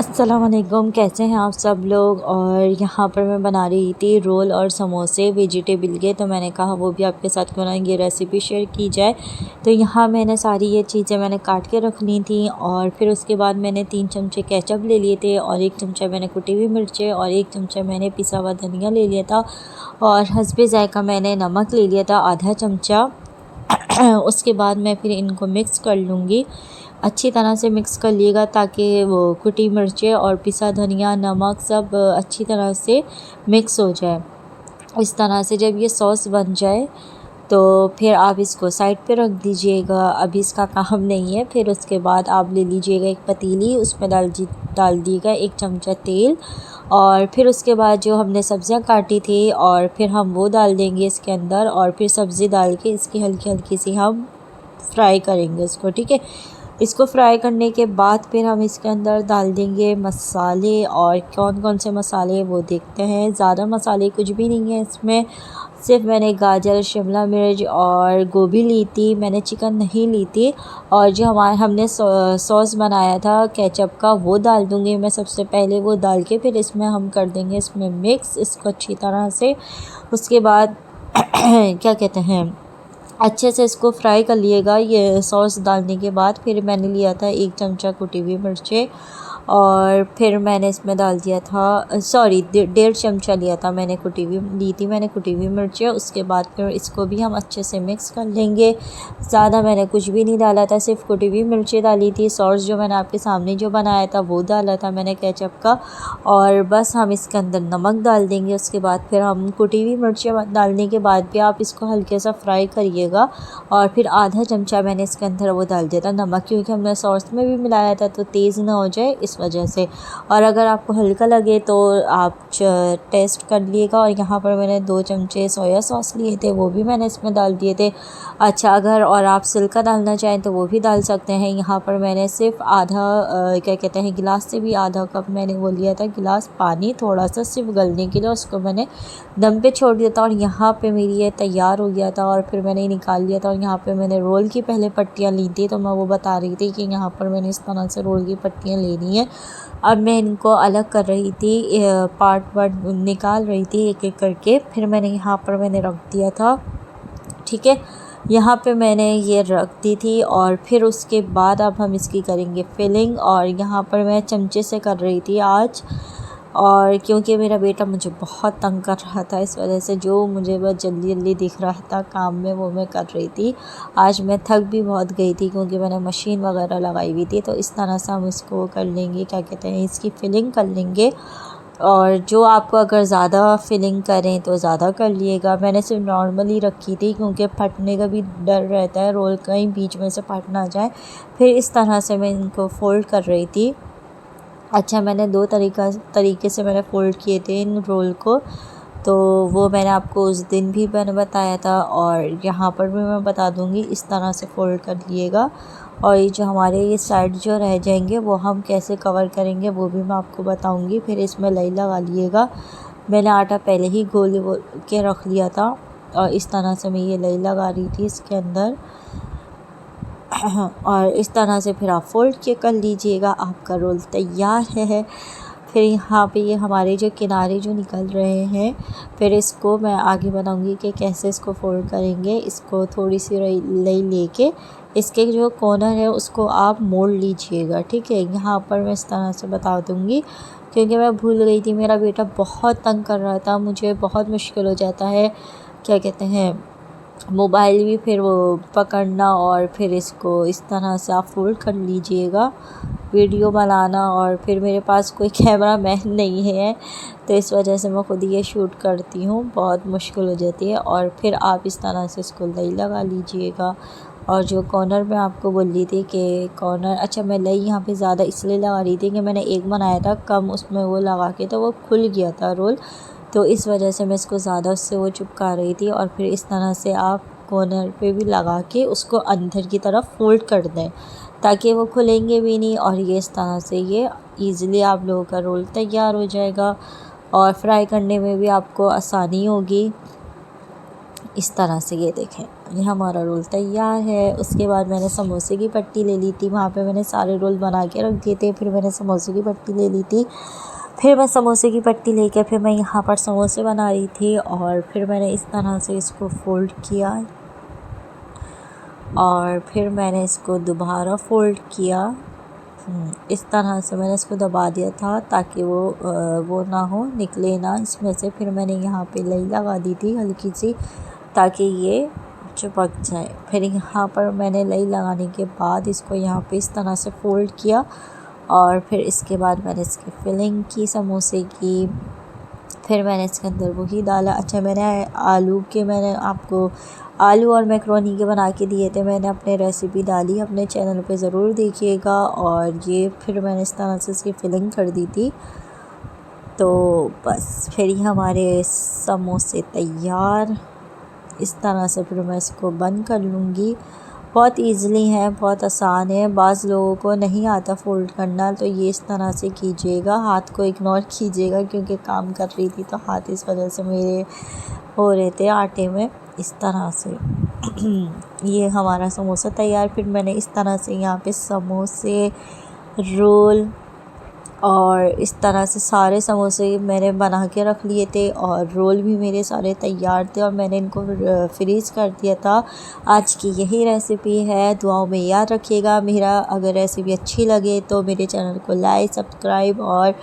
अस्सलाम वालेकुम, कैसे हैं आप सब लोग। और यहाँ पर मैं बना रही थी रोल और समोसे वेजिटेबल के, तो मैंने कहा वो भी आपके साथ क्यों ना ये रेसिपी शेयर की जाए। तो यहाँ मैंने सारी ये चीज़ें मैंने काट के रख ली थी और फिर उसके बाद मैंने 3 चमचे केचप ले लिए थे और 1 चमचा मैंने कुटी हुई मिर्चें और 1 चमचा मैंने पिसा हुआ धनिया ले लिया था और हस्बे जायका मैंने नमक ले लिया था आधा चमचा। उसके बाद मैं फिर इनको मिक्स कर लूँगी, अच्छी तरह से मिक्स कर लिएगा ताकि वो कुटी मिर्चें और पिसा धनिया नमक सब अच्छी तरह से मिक्स हो जाए। इस तरह से जब ये सॉस बन जाए तो फिर आप इसको साइड पे रख दीजिएगा, अभी इसका काम नहीं है। फिर उसके बाद आप ले लीजिएगा एक पतीली, उसमें डाल दिएगा 1 चमचा तेल और फिर उसके बाद जो हमने सब्ज़ियाँ काटी थी और फिर हम वो डाल देंगे इसके अंदर और फिर सब्ज़ी डाल के इसकी हल्की हल्की सी हम फ्राई करेंगे इसको, ठीक है। इसको फ्राई करने के बाद फिर हम इसके अंदर डाल देंगे मसाले और कौन कौन से मसाले वो देखते हैं। ज़्यादा मसाले कुछ भी नहीं है इसमें, सिर्फ मैंने गाजर शिमला मिर्च और गोभी ली थी, मैंने चिकन नहीं ली थी। और जो हमने सॉस बनाया था केचप का वो डाल दूँगी मैं सबसे पहले, वो डाल के फिर इसमें हम कर देंगे इसमें मिक्स इसको अच्छी तरह से। उसके बाद क्या कहते हैं, अच्छे से इसको फ्राई कर लिएगा। ये सॉस डालने के बाद फिर मैंने लिया था 1 चमचा कुटी हुई मिर्चें और फिर मैंने इसमें डाल दिया था 1.5 चमचा लिया था मैंने कुटी हुई मिर्चें। उसके बाद फिर इसको भी हम अच्छे से मिक्स कर लेंगे। ज़्यादा मैंने कुछ भी नहीं डाला था, सिर्फ कुटी हुई मिर्चें डाली थी। सॉस जो मैंने आपके सामने जो बनाया था वो डाला था मैंने केचप का, और बस हम इसके अंदर नमक डाल देंगे। उसके बाद फिर हम कुटी हुई मिर्चें डालने के बाद भी आप इसको हल्के सा फ्राई करिएगा और फिर आधा चमचा मैंने इसके अंदर वो डाल दिया था नमक, क्योंकि हमने सॉस में भी मिलाया था तो तेज़ ना हो जाए इस वजह से। और अगर आपको हल्का लगे तो आप टेस्ट कर लिएगा। और यहाँ पर मैंने 2 चमचे सोया सॉस लिए थे, वो भी मैंने इसमें डाल दिए थे। अच्छा, अगर और आप सिरका डालना चाहें तो वो भी डाल सकते हैं। यहाँ पर मैंने सिर्फ आधा क्या कहते हैं गिलास से भी आधा कप मैंने वो लिया था गिलास पानी, थोड़ा सा सिर्फ गलने के लिए, उसको मैंने दम पे छोड़ दिया था और यहाँ पे मेरी ये तैयार हो गया था और फिर मैंने निकाल लिया था। और यहाँ पे मैंने रोल की पहले पट्टियाँ ली थी, तो मैं वो बता रही थी कि यहाँ पर मैंने इस तरह से रोल की पट्टियाँ लेनी है। अब मैं इनको अलग कर रही थी, पार्ट निकाल रही थी एक एक करके। फिर मैंने यहाँ पर मैंने रख दिया था, ठीक है। यहाँ पे मैंने ये रख दी थी और फिर उसके बाद अब हम इसकी करेंगे फिलिंग। और यहाँ पर मैं चमचे से कर रही थी आज, और क्योंकि मेरा बेटा मुझे बहुत तंग कर रहा था इस वजह से जो मुझे बस जल्दी जल्दी दिख रहा था काम में वो मैं कर रही थी। आज मैं थक भी बहुत गई थी क्योंकि मैंने मशीन वगैरह लगाई हुई थी। तो इस तरह से हम इसको कर लेंगे, क्या कहते हैं, इसकी फिलिंग कर लेंगे। और जो आपको अगर ज़्यादा फिलिंग करें तो ज़्यादा कर लिएगा। मैंने सिर्फ नॉर्मली रखी थी क्योंकि फटने का भी डर रहता है, रोल कहीं बीच में से फट ना जाए। फिर इस तरह से मैं इनको फ़ोल्ड कर रही थी। अच्छा, मैंने 2 तरीके से मैंने फ़ोल्ड किए थे इन रोल को, तो वो मैंने आपको उस दिन भी मैंने बताया था और यहाँ पर भी मैं बता दूँगी। इस तरह से फ़ोल्ड कर लिएगा और ये जो हमारे ये साइड जो रह जाएंगे वो हम कैसे कवर करेंगे वो भी मैं आपको बताऊँगी। फिर इसमें लाई लगा लिएगा। मैंने आटा पहले ही घोल के रख लिया था और इस तरह से मैं ये लाई लगा रही थी इसके अंदर। और इस तरह से फिर आप फ़ोल्ड के कर लीजिएगा, आपका रोल तैयार है। फिर यहाँ पे ये हमारे जो किनारे जो निकल रहे हैं, फिर इसको मैं आगे बताऊँगी कि कैसे इसको फ़ोल्ड करेंगे। इसको थोड़ी सी लई लेके इसके जो कॉर्नर है उसको आप मोड़ लीजिएगा, ठीक है। यहाँ पर मैं इस तरह से बता दूँगी क्योंकि मैं भूल गई थी, मेरा बेटा बहुत तंग कर रहा था, मुझे बहुत मुश्किल हो जाता है, क्या कहते हैं, मोबाइल भी फिर वो पकड़ना और फिर इसको इस तरह से आप फ़ोल्ड कर लीजिएगा वीडियो बनाना। और फिर मेरे पास कोई कैमरा मैन नहीं है तो इस वजह से मैं ख़ुद ये शूट करती हूँ, बहुत मुश्किल हो जाती है। और फिर आप इस तरह से इसको लई लगा लीजिएगा। और जो कॉर्नर में आपको बोल रही थी कि कॉर्नर, अच्छा मैं लई यहाँ पे ज़्यादा इसलिए लगा रही थी कि मैंने एक बनाया था कम, उसमें वो लगा के तो वो खुल गया था रोल, तो इस वजह से मैं इसको ज़्यादा उससे वो चिपका रही थी। और फिर इस तरह से आप कॉर्नर पे भी लगा के उसको अंदर की तरफ फ़ोल्ड कर दें ताकि वो खुलेंगे भी नहीं। और ये इस तरह से ये ईज़िली आप लोगों का रोल तैयार हो जाएगा और फ्राई करने में भी आपको आसानी होगी। इस तरह से ये देखें, ये हमारा रोल तैयार है। उसके बाद मैंने समोसे की पट्टी ले ली थी, वहाँ पे मैंने सारे रोल बना के रख दिए थे। फिर मैंने समोसे की पट्टी ले ली थी, फिर मैं समोसे की पट्टी लेके फिर मैं यहाँ पर समोसे बना रही थी। और फिर मैंने इस तरह से इसको फोल्ड किया और फिर मैंने इसको दोबारा फोल्ड किया। इस तरह से मैंने इसको दबा दिया था ताकि वो ना हो, निकले ना इसमें से। फिर मैंने यहाँ पे लई लगा दी थी हल्की सी ताकि ये चिपक जाए। फिर यहाँ पर मैंने लई लगाने के बाद इसको यहाँ पे इस तरह से फोल्ड किया और फिर इसके बाद मैंने इसकी फिलिंग की समोसे की। फिर मैंने इसके अंदर वही डाला। अच्छा, मैंने आपको आलू और मैक्रोनी के बना के दिए थे, मैंने अपने रेसिपी डाली, अपने चैनल पे ज़रूर देखिएगा। और ये फिर मैंने इस तरह से इसकी फिलिंग कर दी थी। तो बस फिर ही हमारे समोसे तैयार। इस तरह से फिर मैं इसको बंद कर लूँगी। बहुत ईज़िली है, बहुत आसान है। बाज़ लोगों को नहीं आता फ़ोल्ड करना, तो ये इस तरह से कीजिएगा। हाथ को इग्नोर कीजिएगा क्योंकि काम कर रही थी तो हाथ इस वजह से मेरे हो रहे थे आटे में। इस तरह से ये हमारा समोसा तैयार। फिर मैंने इस तरह से यहाँ पे समोसे, रोल और इस तरह से सारे समोसे मैंने बना के रख लिए थे और रोल भी मेरे सारे तैयार थे और मैंने इनको फ्रीज़ कर दिया था। आज की यही रेसिपी है, दुआओं में याद रखिएगा। मेरा अगर रेसिपी अच्छी लगे तो मेरे चैनल को लाइक, सब्सक्राइब और